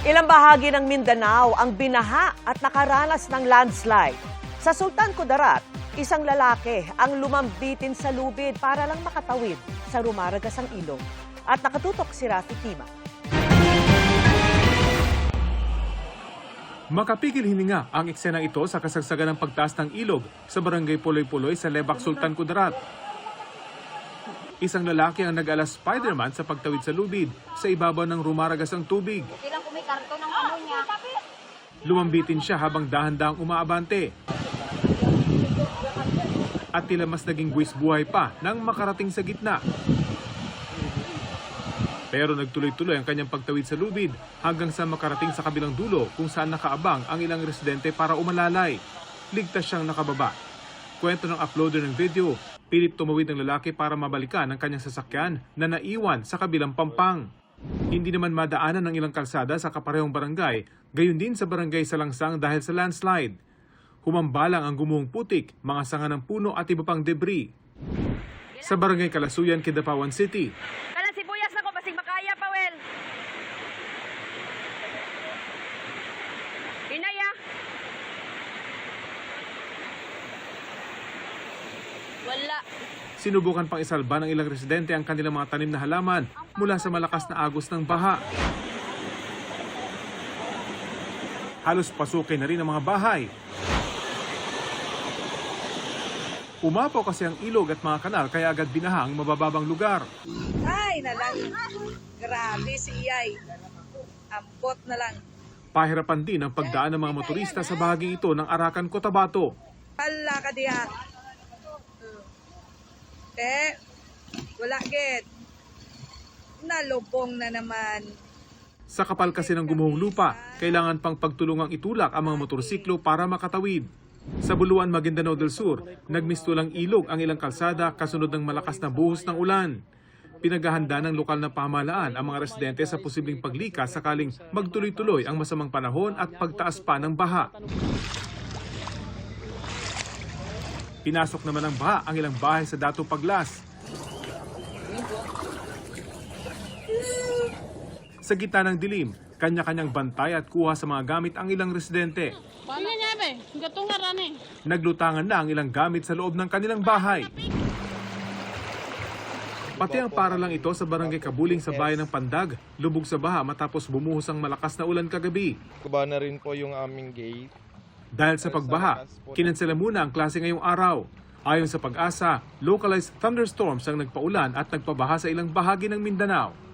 Ilang bahagi ng Mindanao ang binaha at nakaranas ng landslide. Sa Sultan Kudarat, isang lalaki ang lumambitin sa lubid para lang makatawid sa rumaragasang ilog. At nakatutok si Rafi Tima. Makapigil hininga ang eksenang ito sa kasagsagan ng pagtaas ng ilog sa barangay Puloy-Puloy sa Lebak, Sultan Kudarat. Isang lalaki ang nag-ala Spider-Man sa pagtawid sa lubid sa ibabaw ng rumaragasang tubig. Lumambitin siya habang dahan-dahang umaabante. At tila mas naging buwis buhay pa nang makarating sa gitna. Pero nagtuloy-tuloy ang kanyang pagtawid sa lubid hanggang sa makarating sa kabilang dulo kung saan nakaabang ang ilang residente para umalalay. Ligtas siyang nakababa. Kwento ng uploader ng video, pilit tumawid ng lalaki para mabalikan ang kanyang sasakyan na naiwan sa kabilang pampang. Hindi naman madaanan ng ilang kalsada sa kaparehong barangay, gayon din sa barangay Salangsang dahil sa landslide. Humambalang ang gumuhong putik, mga sanga ng puno at iba pang debris. Sa barangay Kalasuyan, Kidapawan City, Kalang sibuyas na ko, basig makaya pa, well. Inaya. Wala. sinubukan pang isalba ng ilang residente ang kanilang mga tanim na halaman mula sa malakas na agos ng baha. Halos pasukin na rin ang mga bahay. Umapaw kasi ang ilog at mga kanal kaya agad binaha ang mabababang lugar. Ay, nalang. Grabe si Iyay. Ampot na lang. Pahirapan din ang pagdaan ng mga motorista sa bahagi ito ng Arakan, Cotabato. Hala ka diha. Wala git. Nalubong na naman. Sa kapal kasi ng gumuhong lupa, kailangan pang pagtulungang itulak ang mga motorsiklo para makatawid. Sa Buluan, Maguindanao del Sur, nagmistulang ilog ang ilang kalsada kasunod ng malakas na buhos ng ulan. Pinaghahanda ng lokal na pamahalaan ang mga residente sa posibleng paglikas sakaling magtuloy-tuloy ang masamang panahon at pagtaas pa ng baha. Pinasok naman ng baha ang ilang bahay sa Dato Paglas. Sa gitna ng dilim, kanya-kanyang bantay at kuha sa mga gamit ang ilang residente. Naglutangan na ang ilang gamit sa loob ng kanilang bahay. Pati ang paralang ito sa barangay Kabuling sa bayan ng Pandag, lubog sa baha matapos bumuhos ang malakas na ulan kagabi. Kuba na rin po yung aming gate. Dahil sa pagbaha, kinansela muna ang klase ngayong araw. Ayon sa Pag-asa, localized thunderstorms ang nagpaulan at nagpabaha sa ilang bahagi ng Mindanao.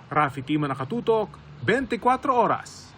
Rafi Tima, nakatutok, 24 oras.